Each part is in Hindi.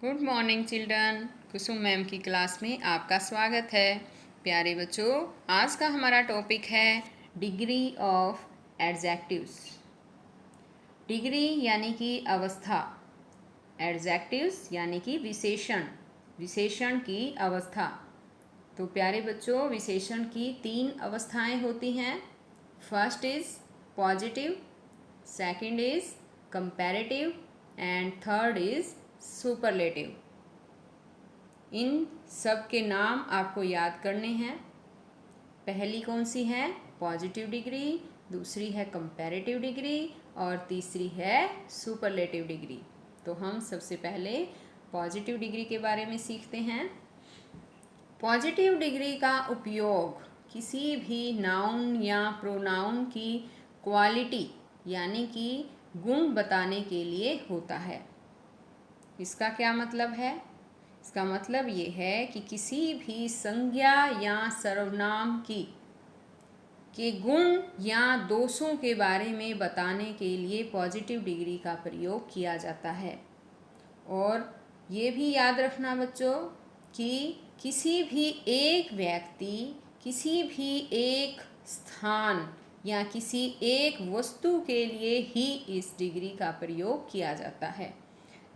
Good morning children. Kusum ma'am की क्लास में आपका स्वागत है। प्यारे बच्चों, आज का हमारा टॉपिक है डिग्री ऑफ एडजेक्टिव्स। डिग्री यानी कि अवस्था, एडजेक्टिव्स यानी कि विशेषण, विशेषण की अवस्था। तो प्यारे बच्चों, विशेषण की 3 अवस्थाएं होती हैं। First is positive, second is comparative and third is superlative. इन सब के नाम आपको याद करने हैं। पहली कौन सी है? पॉजिटिव डिग्री, दूसरी है कंपैरेटिव डिग्री और तीसरी है सुपरलेटिव डिग्री। तो हम सबसे पहले पॉजिटिव डिग्री के बारे में सीखते हैं। पॉजिटिव डिग्री का उपयोग किसी भी नाउन या प्रोनाउन की क्वालिटी यानी कि गुण बताने के लिए होता है। इसका क्या मतलब है? इसका मतलब ये है कि किसी भी संज्ञा या सर्वनाम के गुण या दोषों के बारे में बताने के लिए पॉजिटिव डिग्री का प्रयोग किया जाता है। और ये भी याद रखना बच्चों कि किसी भी एक व्यक्ति, किसी भी एक स्थान या किसी एक वस्तु के लिए ही इस डिग्री का प्रयोग किया जाता है।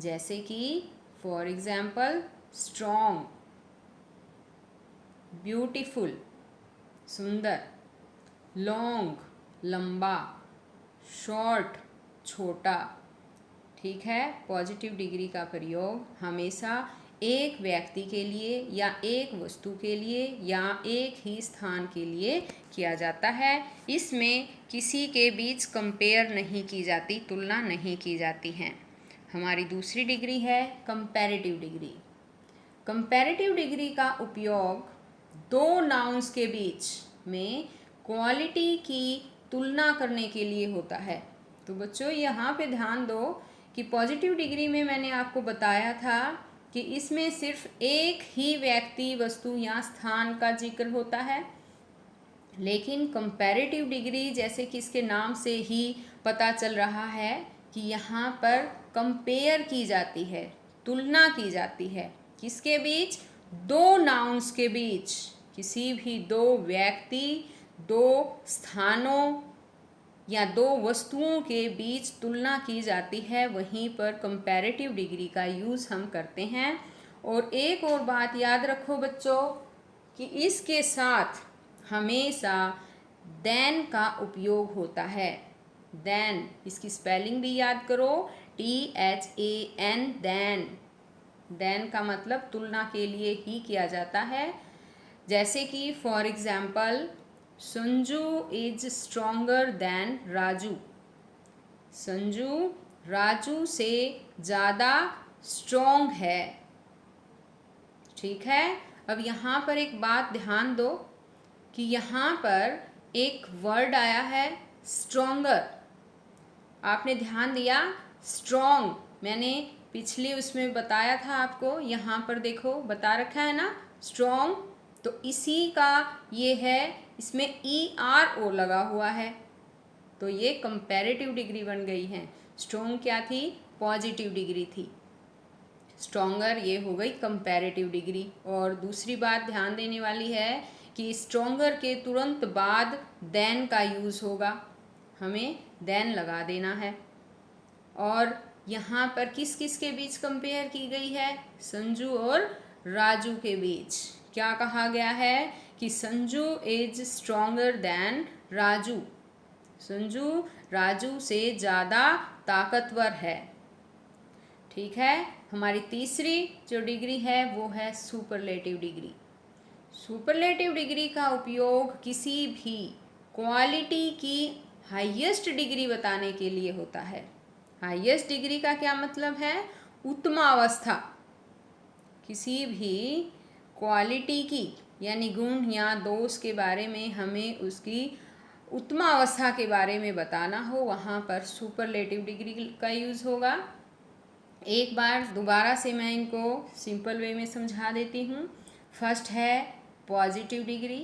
जैसे कि फॉर एग्जाम्पल स्ट्रॉन्ग, ब्यूटीफुल सुंदर, लॉन्ग लंबा, शॉर्ट छोटा। ठीक है, पॉजिटिव डिग्री का प्रयोग हमेशा एक व्यक्ति के लिए या एक वस्तु के लिए या एक ही स्थान के लिए किया जाता है। इसमें किसी के बीच कंपेयर नहीं की जाती, तुलना नहीं की जाती है। हमारी दूसरी डिग्री है कंपैरेटिव डिग्री। कंपैरेटिव डिग्री का उपयोग दो नाउन्स के बीच में क्वालिटी की तुलना करने के लिए होता है। तो बच्चों यहाँ पे ध्यान दो कि पॉजिटिव डिग्री में मैंने आपको बताया था कि इसमें सिर्फ एक ही व्यक्ति, वस्तु या स्थान का जिक्र होता है। लेकिन कंपैरेटिव डिग्री, जैसे कि इसके नाम से ही पता चल रहा है कि यहाँ पर कंपेयर की जाती है, तुलना की जाती है। किसके बीच? दो नाउन्स के बीच, किसी भी दो व्यक्ति, दो स्थानों या दो वस्तुओं के बीच तुलना की जाती है। वहीं पर कंपैरेटिव डिग्री का यूज़ हम करते हैं। और एक और बात याद रखो बच्चों कि इसके साथ हमेशा देन का उपयोग होता है। देन, इसकी स्पेलिंग भी याद करो, THAN, देन। देन का मतलब तुलना के लिए ही किया जाता है। जैसे कि for example Sanju is stronger then Raju. Sanju Raju से ज़्यादा स्ट्रोंग है। ठीक है, अब यहाँ पर एक बात ध्यान दो कि यहाँ पर एक वर्ड आया है स्ट्रोंगर। आपने ध्यान दिया? स्ट्रॉन्ग मैंने पिछली उसमें बताया था आपको, यहाँ पर देखो बता रखा है ना स्ट्रॉन्ग। तो इसी का ये है, इसमें ERO लगा हुआ है। तो ये कंपैरेटिव डिग्री बन गई है। स्ट्रॉन्ग क्या थी? पॉजिटिव डिग्री थी। स्ट्रॉन्गर ये हो गई कंपैरेटिव डिग्री। और दूसरी बात ध्यान देने वाली है कि स्ट्रॉन्गर के तुरंत बाद देन का यूज़ होगा, हमें देन लगा देना है। और यहाँ पर किस किस के बीच कंपेयर की गई है? संजू और राजू के बीच। क्या कहा गया है कि Sanju is stronger than Raju. Sanju Raju से ज़्यादा ताकतवर है। ठीक है, हमारी तीसरी जो डिग्री है वो है सुपरलेटिव डिग्री। सुपरलेटिव डिग्री का उपयोग किसी भी क्वालिटी की हाईएस्ट डिग्री बताने के लिए होता है। हाईएस्ट डिग्री का क्या मतलब है? उत्तमावस्था। किसी भी क्वालिटी की यानी गुण या दोष के बारे में हमें उसकी उत्तमावस्था के बारे में बताना हो, वहाँ पर सुपरलेटिव डिग्री का यूज़ होगा। एक बार दोबारा से मैं इनको सिंपल वे में समझा देती हूँ। फर्स्ट है positive degree,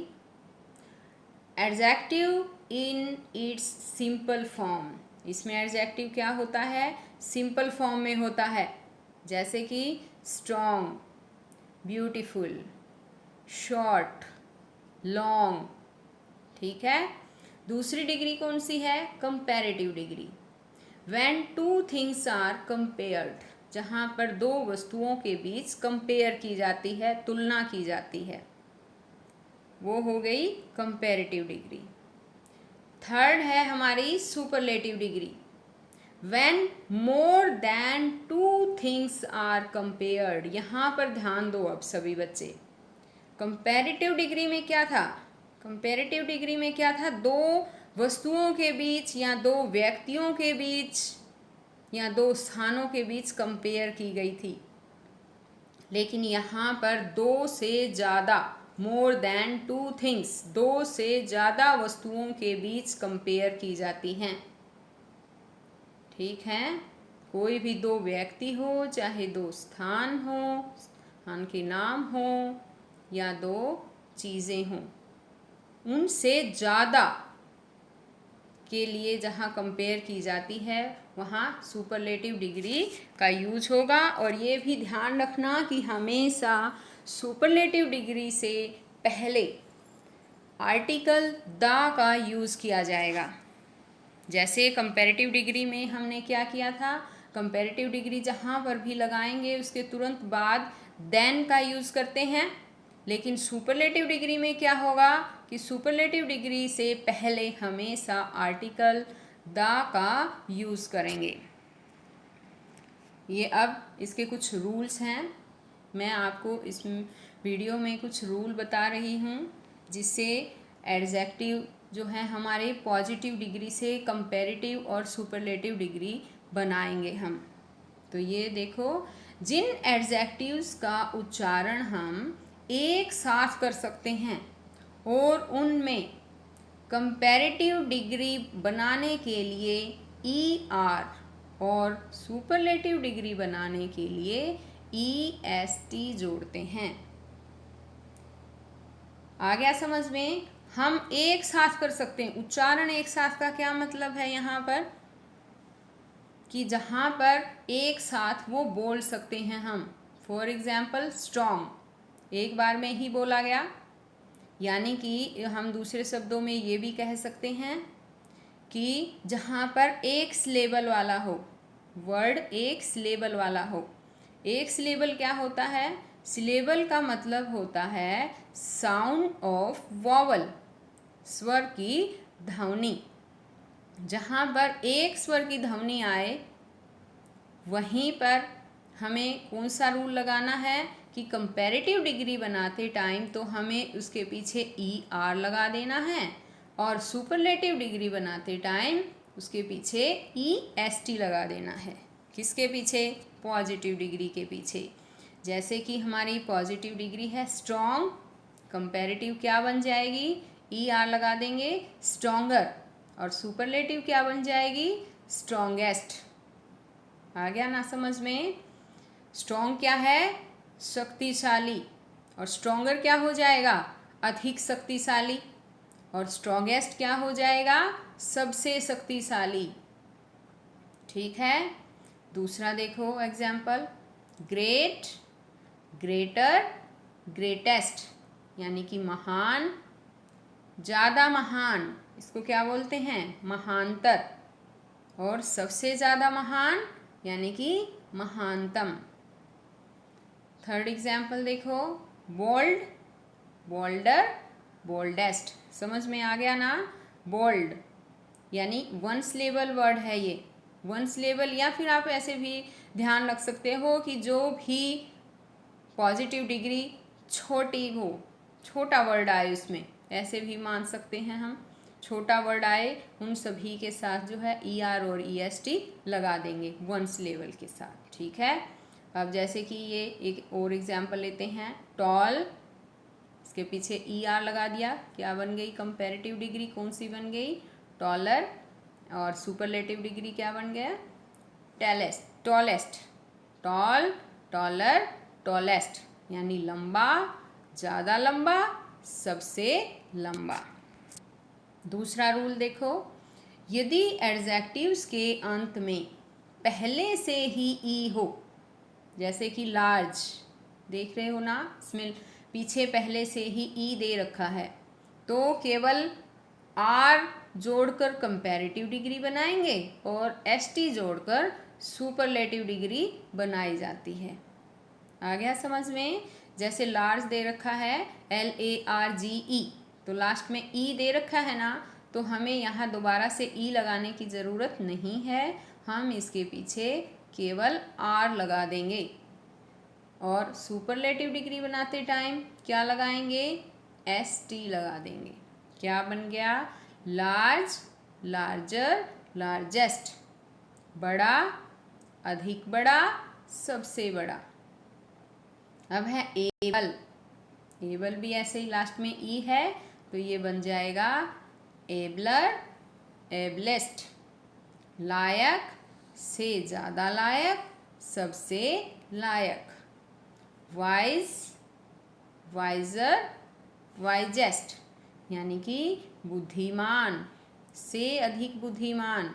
adjective in its simple form. इसमें एडजेक्टिव क्या होता है? सिंपल फॉर्म में होता है। जैसे कि स्ट्रॉन्ग, ब्यूटीफुल, शॉर्ट, लॉन्ग। ठीक है। दूसरी डिग्री कौन सी है? Comparative degree. When two things are compared, जहाँ पर दो वस्तुओं के बीच कंपेयर की जाती है, तुलना की जाती है, वो हो गई कंपैरेटिव डिग्री। थर्ड है हमारी superlative degree. When more than two things are compared, यहाँ पर ध्यान दो अब सभी बच्चे। कंपैरेटिव डिग्री में क्या था? कंपैरेटिव डिग्री में क्या था? दो वस्तुओं के बीच या दो व्यक्तियों के बीच या दो स्थानों के बीच कंपेयर की गई थी। लेकिन यहाँ पर दो से ज़्यादा, मोर देन टू थिंग्स, दो से ज़्यादा वस्तुओं के बीच कंपेयर की जाती हैं। ठीक है। कोई भी दो व्यक्ति हो, चाहे दो स्थान हो, स्थान के नाम हो, या दो चीज़ें हों, उनसे ज़्यादा के लिए जहाँ कंपेयर की जाती है वहाँ सुपरलेटिव डिग्री का यूज होगा। और ये भी ध्यान रखना कि हमेशा सुपरलेटिव डिग्री से पहले आर्टिकल द का यूज़ किया जाएगा। जैसे कंपैरेटिव डिग्री में हमने क्या किया था? कंपैरेटिव डिग्री जहाँ पर भी लगाएंगे उसके तुरंत बाद देन का यूज़ करते हैं। लेकिन सुपरलेटिव डिग्री में क्या होगा कि सुपरलेटिव डिग्री से पहले हमेशा आर्टिकल द का यूज़ करेंगे। ये अब इसके कुछ रूल्स हैं। मैं आपको इस वीडियो में कुछ रूल बता रही हूँ जिससे एडजेक्टिव जो है हमारे पॉजिटिव डिग्री से कंपैरेटिव और सुपरलेटिव डिग्री बनाएंगे हम। तो ये देखो, जिन एडजेक्टिव्स का उच्चारण हम एक साथ कर सकते हैं और उनमें कंपैरेटिव डिग्री बनाने के लिए ई आर और सुपरलेटिव डिग्री बनाने के लिए ई एस टी जोड़ते हैं। आ गया समझ में? हम एक साथ कर सकते हैं। उच्चारण एक साथ का क्या मतलब है यहाँ पर? कि जहाँ पर एक साथ वो बोल सकते हैं हम। फॉर एग्जाम्पल स्ट्रॉन्ग एक बार में ही बोला गया, यानी कि हम दूसरे शब्दों में ये भी कह सकते हैं कि जहाँ पर एक सिलेबल वाला हो, वर्ड एक सिलेबल वाला हो। एक सिलेबल क्या होता है? सिलेबल का मतलब होता है साउंड ऑफ वॉवल, स्वर की ध्वनि। जहाँ पर एक स्वर की ध्वनि आए वहीं पर हमें कौन सा रूल लगाना है कि कंपैरेटिव डिग्री बनाते टाइम तो हमें उसके पीछे ई आर लगा देना है, और सुपरलेटिव डिग्री बनाते टाइम उसके पीछे ई एस टी लगा देना है। किसके पीछे? पॉजिटिव डिग्री के पीछे। जैसे कि हमारी पॉजिटिव डिग्री है स्ट्रॉन्ग, कंपैरेटिव क्या बन जाएगी? ई आर लगा देंगे, स्ट्रॉन्गर। और सुपरलेटिव क्या बन जाएगी? स्ट्रॉन्गेस्ट। आ गया ना समझ में? स्ट्रॉन्ग क्या है? शक्तिशाली। और स्ट्रॉन्गर क्या हो जाएगा? अधिक शक्तिशाली। और स्ट्रॉन्गेस्ट क्या हो जाएगा? सबसे शक्तिशाली। ठीक है। दूसरा देखो एग्जाम्पल, ग्रेट, ग्रेटर, ग्रेटेस्ट, यानी कि महान, ज़्यादा महान, इसको क्या बोलते हैं? महानतर। और सबसे ज़्यादा महान यानी कि महानतम। थर्ड एग्जाम्पल देखो, बोल्ड, बोल्डर, बोल्डेस्ट। समझ में आ गया ना? बोल्ड यानी वन सिलेबल वर्ड है ये, वन सिलेबल। या फिर आप ऐसे भी ध्यान रख सकते हो कि जो भी पॉजिटिव डिग्री छोटी हो, छोटा वर्ड आए उसमें, ऐसे भी मान सकते हैं हम। छोटा वर्ड आए उन सभी के साथ जो है ई आर और ई एस टी लगा देंगे वन सिलेबल के साथ। ठीक है। अब जैसे कि ये एक और एग्जाम्पल लेते हैं, टॉल, इसके पीछे ई आर लगा दिया, क्या बन गई? कंपैरेटिव डिग्री कौन सी बन गई? टॉलर। और सुपरलेटिव डिग्री क्या बन गया? टेलेस्ट, टॉलेस्ट। टॉल, टॉलर, टॉलेस्ट, यानी लंबा, ज़्यादा लंबा, सबसे लंबा। दूसरा रूल देखो, यदि एडजेक्टिव्स के अंत में पहले से ही ई हो जैसे कि लार्ज, देख रहे हो ना, इसमें पीछे पहले से ही ई दे रखा है, तो केवल आर जोड़कर कंपैरेटिव डिग्री बनाएंगे और एस टी जोड़कर सुपरलेटिव डिग्री बनाई जाती है। आ गया समझ में? जैसे लार्ज दे रखा है LARGE, तो लास्ट में ई दे रखा है ना, तो हमें यहाँ दोबारा से ई लगाने की ज़रूरत नहीं है, हम इसके पीछे केवल आर लगा देंगे। और सुपरलेटिव डिग्री बनाते टाइम क्या लगाएंगे? ST लगा देंगे। क्या बन गया? लार्ज, लार्जर, लार्जेस्ट, बड़ा, अधिक बड़ा, सबसे बड़ा। अब है एबल, एबल भी ऐसे ही लास्ट में ई है, तो ये बन जाएगा एबलर, एबलेस्ट, लायक, से ज़्यादा लायक, सबसे लायक, वाइज, वाइजर, वाइजेस्ट, यानी कि बुद्धिमान, से अधिक बुद्धिमान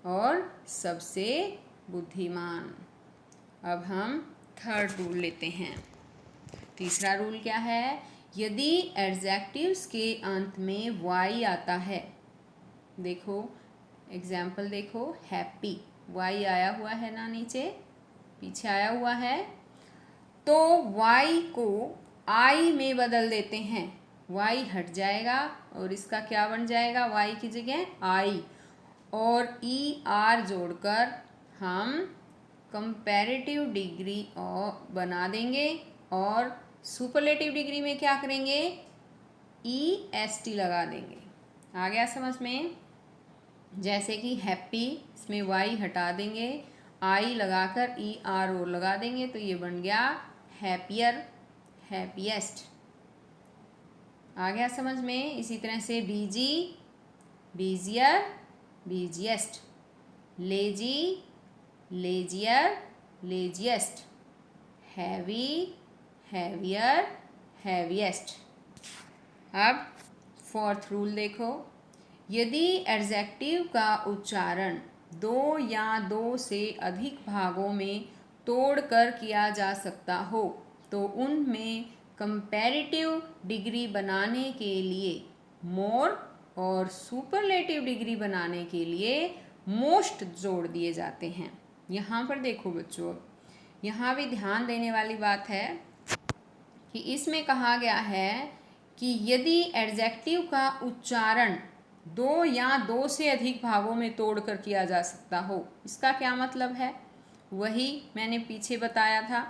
और सबसे बुद्धिमान। अब हम थर्ड रूल लेते हैं। तीसरा रूल क्या है? यदि एडजेक्टिव्स के अंत में वाई आता है, देखो एग्जाम्पल देखो, हैप्पी, वाई आया हुआ है ना, नीचे पीछे आया हुआ है, तो वाई को आई में बदल देते हैं, वाई हट जाएगा और इसका क्या बन जाएगा? वाई की जगह आई, और ER जोड़कर हम कंपैरेटिव डिग्री बना देंगे और सुपरलेटिव डिग्री में क्या करेंगे? EST लगा देंगे। आ गया समझ में? जैसे कि हैप्पी, इसमें वाई हटा देंगे, आई लगाकर ER और लगा देंगे, तो ये बन गया हैप्पियर, हैप्पीएस्ट। आ गया समझ में? इसी तरह से busy, busier, busiest, lazy, lazier, laziest, heavy, heavier, heaviest. अब फोर्थ रूल देखो, यदि एडजेक्टिव का उच्चारण दो या दो से अधिक भागों में तोड़कर किया जा सकता हो, तो उनमें कंपैरेटिव डिग्री बनाने के लिए मोर और सुपरलेटिव डिग्री बनाने के लिए मोस्ट जोड़ दिए जाते हैं। यहाँ पर देखो बच्चों, यहाँ भी ध्यान देने वाली बात है कि इसमें कहा गया है कि यदि एडजेक्टिव का उच्चारण दो या दो से अधिक भागों में तोड़कर किया जा सकता हो, इसका क्या मतलब है? वही मैंने पीछे बताया था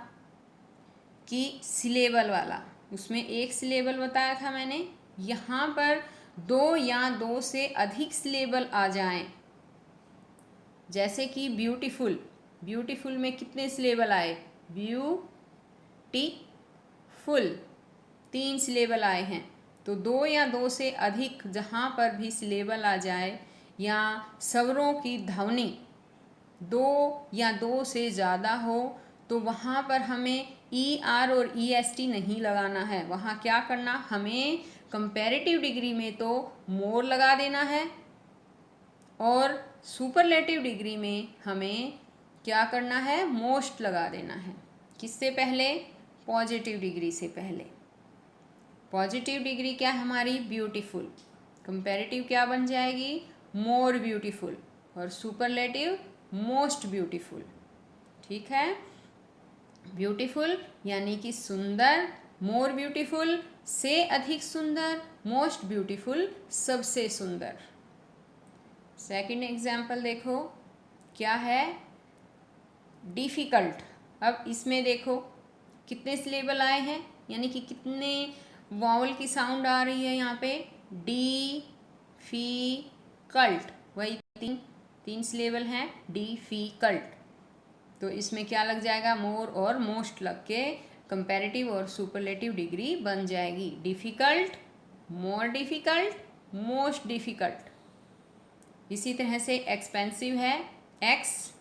कि सिलेबल वाला, उसमें एक सिलेबल बताया था मैंने, यहाँ पर दो या दो से अधिक सिलेबल आ जाएं, जैसे कि ब्यूटीफुल, ब्यूटीफुल में कितने सिलेबल आए? ब्यूटीफुल, 3 सिलेबल आए हैं, तो दो या दो से अधिक जहाँ पर भी सिलेबल आ जाए या स्वरों की ध्वनि दो या दो से ज़्यादा हो, तो वहाँ पर हमें ER और EST नहीं लगाना है। वहाँ क्या करना, हमें कंपैरेटिव डिग्री में तो मोर लगा देना है और सुपरलेटिव डिग्री में हमें क्या करना है? मोस्ट लगा देना है। किससे पहले? पॉजिटिव डिग्री से पहले। पॉजिटिव डिग्री क्या है हमारी? ब्यूटीफुल। कंपैरेटिव क्या बन जाएगी? More beautiful. और सुपरलेटिव मोस्ट ब्यूटीफुल। ठीक है, ब्यूटीफुल यानी कि सुंदर, मोर ब्यूटीफुल से अधिक सुंदर, मोस्ट ब्यूटीफुल सबसे सुंदर। सेकंड एग्जाम्पल देखो, क्या है? डिफ़िकल्ट। अब इसमें देखो कितने सिलेबल आए हैं, यानी कि कितने वॉवल की साउंड आ रही है यहाँ पे? डी, फी, कल्ट, वही तीन सिलेबल हैं, डी, फी, कल्ट। तो इसमें क्या लग जाएगा? मोर और मोस्ट लग के कंपैरेटिव और सुपरलेटिव डिग्री बन जाएगी। Difficult, more difficult, most difficult. इसी तरह से एक्सपेंसिव है, एक्सपेंसिव,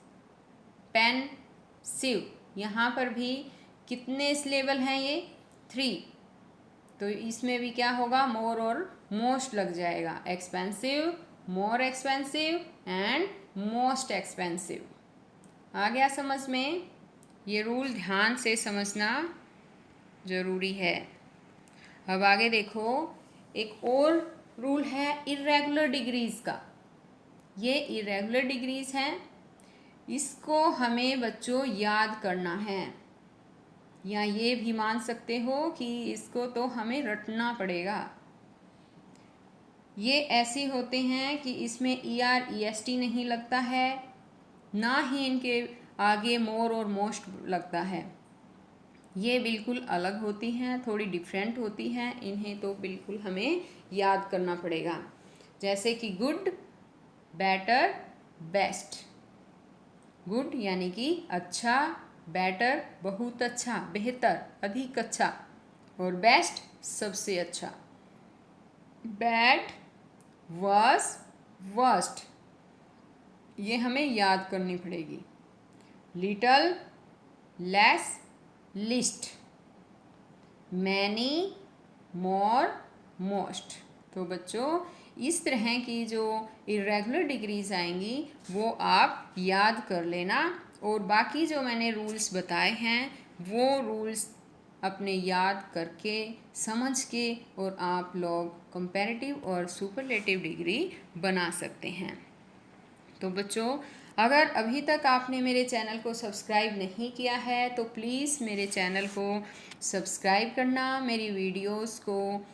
यहाँ पर भी कितने सिलेबल हैं? ये 3, तो इसमें भी क्या होगा? मोर और मोस्ट लग जाएगा। Expensive, more expensive and most expensive. आ गया समझ में? ये रूल ध्यान से समझना ज़रूरी है। अब आगे देखो, एक और रूल है इर्रेगुलर डिग्रीज़ का। ये इर्रेगुलर डिग्रीज़ हैं, इसको हमें बच्चों याद करना है, या ये भी मान सकते हो कि इसको तो हमें रटना पड़ेगा। ये ऐसे होते हैं कि इसमें ER EST नहीं लगता है, ना ही इनके आगे मोर और मोस्ट लगता है। ये बिल्कुल अलग होती हैं, थोड़ी डिफरेंट होती हैं, इन्हें तो बिल्कुल हमें याद करना पड़ेगा। जैसे कि गुड, बेटर, बेस्ट। गुड यानी कि अच्छा, बेटर बहुत अच्छा, बेहतर, अधिक अच्छा, और बेस्ट सबसे अच्छा। बैड, वर्स, वर्स्ट, ये हमें याद करनी पड़ेगी। लिटल, लेस, लिस्ट, मैनी, मोर, मोस्ट। तो बच्चों इस तरह की जो इर्रेगुलर डिग्रीज आएंगी वो आप याद कर लेना, और बाकी जो मैंने रूल्स बताए हैं वो रूल्स अपने याद करके, समझ के, और आप लोग कंपैरेटिव और सुपरलेटिव डिग्री बना सकते हैं। तो बच्चों अगर अभी तक आपने मेरे चैनल को सब्सक्राइब नहीं किया है तो प्लीज़ मेरे चैनल को सब्सक्राइब करना, मेरी वीडियोस को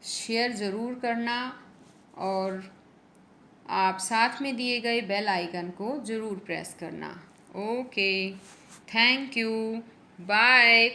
शेयर ज़रूर करना, और आप साथ में दिए गए बेल आइकन को ज़रूर प्रेस करना। Okay, thank you, bye.